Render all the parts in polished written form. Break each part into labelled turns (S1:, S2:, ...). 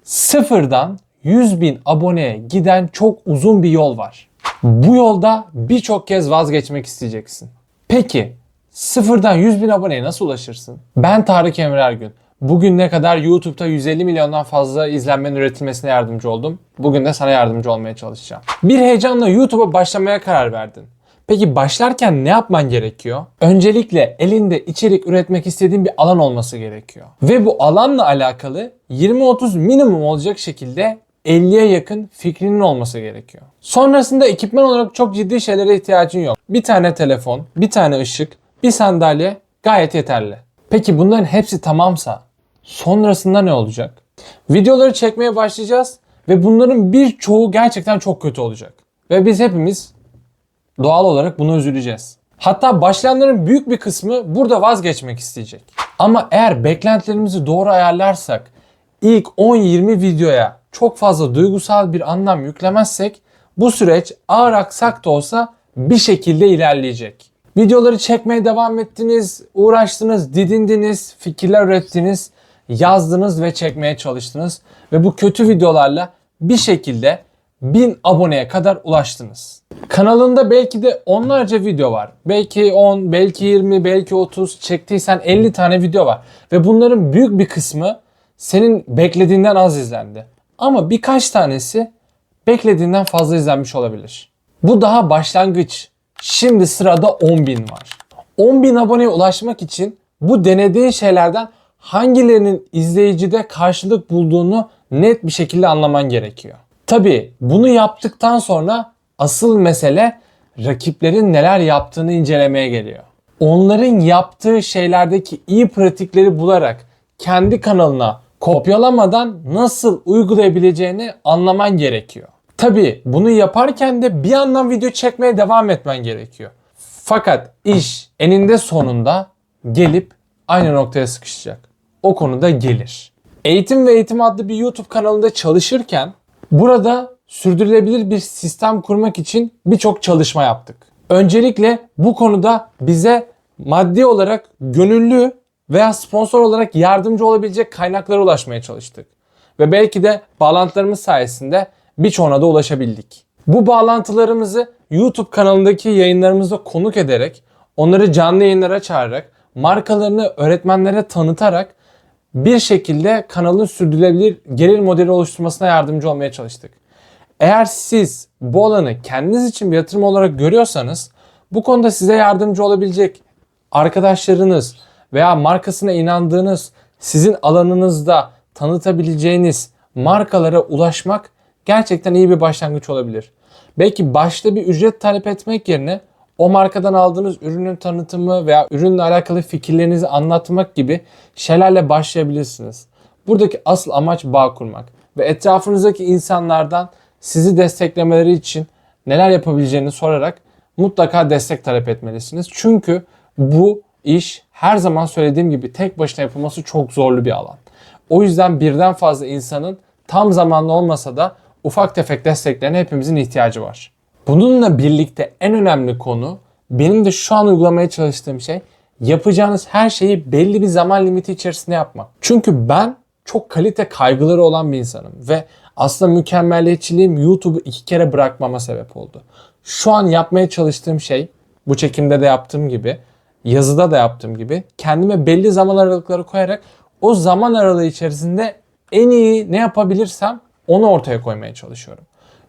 S1: Sıfırdan 100.000 aboneye giden çok uzun bir yol var. Bu yolda birçok kez vazgeçmek isteyeceksin. Peki sıfırdan 100.000 aboneye nasıl ulaşırsın? Ben Tarık Emre Ergün. Bugün ne kadar YouTube'da 150 milyondan fazla izlenmenin üretilmesine yardımcı oldum. Bugün de sana yardımcı olmaya çalışacağım. Bir heyecanla YouTube'a başlamaya karar verdin. Peki başlarken ne yapman gerekiyor? Öncelikle elinde içerik üretmek istediğin bir alan olması gerekiyor. Ve bu alanla alakalı 20-30 minimum olacak şekilde 50'ye yakın fikrinin olması gerekiyor. Sonrasında ekipman olarak çok ciddi şeylere ihtiyacın yok. Bir tane telefon, bir tane ışık, bir sandalye gayet yeterli. Peki bunların hepsi tamamsa sonrasında ne olacak? Videoları çekmeye başlayacağız ve bunların birçoğu gerçekten çok kötü olacak. Ve biz hepimiz doğal olarak buna üzüleceğiz. Hatta başlayanların büyük bir kısmı burada vazgeçmek isteyecek. Ama eğer beklentilerimizi doğru ayarlarsak, ilk 10-20 videoya çok fazla duygusal bir anlam yüklemezsek bu süreç ağır aksak da olsa bir şekilde ilerleyecek. Videoları çekmeye devam ettiniz, uğraştınız, didindiniz, fikirler ürettiniz, yazdınız ve çekmeye çalıştınız. Ve bu kötü videolarla bir şekilde 1000 aboneye kadar ulaştınız. Kanalında belki de onlarca video var. Belki 10, belki 20, belki 30, çektiysen 50 tane video var. Ve bunların büyük bir kısmı senin beklediğinden az izlendi. Ama birkaç tanesi beklediğinden fazla izlenmiş olabilir. Bu daha başlangıç. Şimdi sırada 10.000 var. 10.000 aboneye ulaşmak için bu denediğin şeylerden hangilerinin izleyicide karşılık bulduğunu net bir şekilde anlaman gerekiyor. Tabii bunu yaptıktan sonra asıl mesele rakiplerin neler yaptığını incelemeye geliyor. Onların yaptığı şeylerdeki iyi pratikleri bularak kendi kanalına kopyalamadan nasıl uygulayabileceğini anlaman gerekiyor. Tabii bunu yaparken de bir yandan video çekmeye devam etmen gerekiyor. Fakat iş eninde sonunda gelip aynı noktaya sıkışacak. O konuda gelir. Eğitim ve Eğitim adlı bir YouTube kanalında çalışırken burada sürdürülebilir bir sistem kurmak için birçok çalışma yaptık. Öncelikle bu konuda bize maddi olarak gönüllü veya sponsor olarak yardımcı olabilecek kaynaklara ulaşmaya çalıştık. Ve belki de bağlantılarımız sayesinde birçoğuna da ulaşabildik. Bu bağlantılarımızı YouTube kanalındaki yayınlarımızda konuk ederek, onları canlı yayınlara çağırarak, markalarını öğretmenlere tanıtarak bir şekilde kanalın sürdürülebilir gelir modeli oluşturmasına yardımcı olmaya çalıştık. Eğer siz bu alanı kendiniz için bir yatırım olarak görüyorsanız, bu konuda size yardımcı olabilecek arkadaşlarınız veya markasına inandığınız, sizin alanınızda tanıtabileceğiniz markalara ulaşmak gerçekten iyi bir başlangıç olabilir. Belki başta bir ücret talep etmek yerine o markadan aldığınız ürünün tanıtımı veya ürünle alakalı fikirlerinizi anlatmak gibi şeylerle başlayabilirsiniz. Buradaki asıl amaç bağ kurmak ve etrafınızdaki insanlardan sizi desteklemeleri için neler yapabileceğini sorarak mutlaka destek talep etmelisiniz. Çünkü bu iş her zaman söylediğim gibi tek başına yapılması çok zorlu bir alan. O yüzden birden fazla insanın tam zamanlı olmasa da ufak tefek desteklerine hepimizin ihtiyacı var. Bununla birlikte en önemli konu, benim de şu an uygulamaya çalıştığım şey, yapacağınız her şeyi belli bir zaman limiti içerisinde yapmak. Çünkü ben çok kalite kaygıları olan bir insanım ve aslında mükemmeliyetçiliğim YouTube'u 2 kere bırakmama sebep oldu. Şu an yapmaya çalıştığım şey, bu çekimde de yaptığım gibi, yazıda da yaptığım gibi, kendime belli zaman aralıkları koyarak o zaman aralığı içerisinde en iyi ne yapabilirsem onu ortaya koymaya çalışıyorum.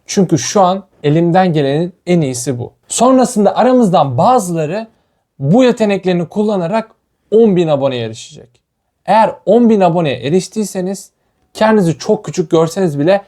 S1: Çünkü şu an elimden gelenin en iyisi bu. Sonrasında aramızdan bazıları bu yeteneklerini kullanarak 10.000 aboneye erişecek. Eğer 10.000 aboneye eriştiyseniz kendinizi çok küçük görseniz bile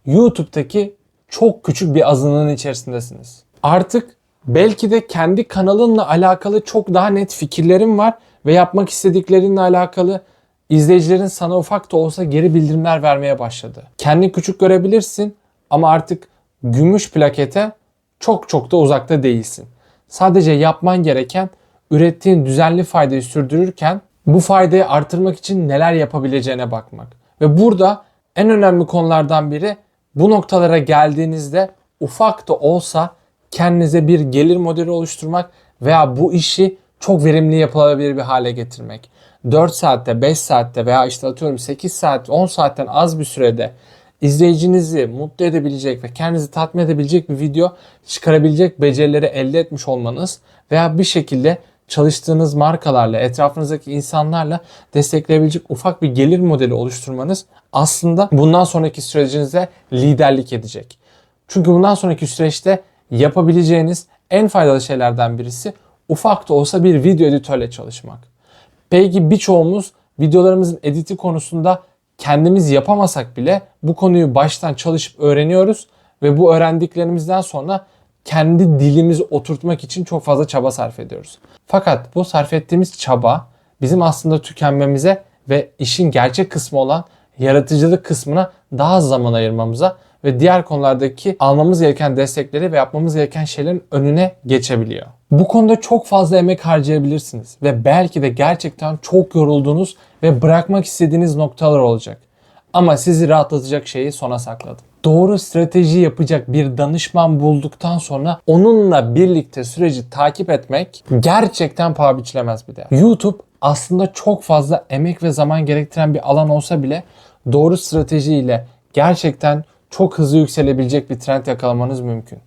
S1: YouTube'daki çok küçük bir azınlığın içerisindesiniz. Artık belki de kendi kanalınla alakalı çok daha net fikirlerin var ve yapmak istediklerinle alakalı izleyicilerin sana ufak da olsa geri bildirimler vermeye başladı. Kendini küçük görebilirsin ama artık gümüş plakete çok da uzakta değilsin. Sadece yapman gereken ürettiğin düzenli faydayı sürdürürken bu faydayı artırmak için neler yapabileceğine bakmak. Ve burada en önemli konulardan biri, bu noktalara geldiğinizde ufak da olsa kendinize bir gelir modeli oluşturmak veya bu işi çok verimli yapılabilir bir hale getirmek. 4 saatte, 5 saatte veya işte atıyorum 8 saat, 10 saatten az bir sürede izleyicinizi mutlu edebilecek ve kendinizi tatmin edebilecek bir video çıkarabilecek becerileri elde etmiş olmanız veya bir şekilde çalıştığınız markalarla, etrafınızdaki insanlarla destekleyebilecek ufak bir gelir modeli oluşturmanız aslında bundan sonraki sürecinize liderlik edecek. Çünkü bundan sonraki süreçte yapabileceğiniz en faydalı şeylerden birisi ufak da olsa bir video editörle çalışmak. Belki birçoğumuz videolarımızın editi konusunda kendimiz yapamasak bile bu konuyu baştan çalışıp öğreniyoruz ve bu öğrendiklerimizden sonra kendi dilimizi oturtmak için çok fazla çaba sarf ediyoruz. Fakat bu sarf ettiğimiz çaba bizim aslında tükenmemize ve işin gerçek kısmı olan yaratıcılık kısmına daha az zaman ayırmamıza ve diğer konulardaki almamız gereken destekleri ve yapmamız gereken şeylerin önüne geçebiliyor. Bu konuda çok fazla emek harcayabilirsiniz ve belki de gerçekten çok yorulduğunuz ve bırakmak istediğiniz noktalar olacak. Ama sizi rahatlatacak şeyi sona sakladım. Doğru strateji yapacak bir danışman bulduktan sonra onunla birlikte süreci takip etmek gerçekten paha biçilemez bir değer. YouTube aslında çok fazla emek ve zaman gerektiren bir alan olsa bile doğru stratejiyle gerçekten çok hızlı yükselebilecek bir trend yakalamanız mümkün.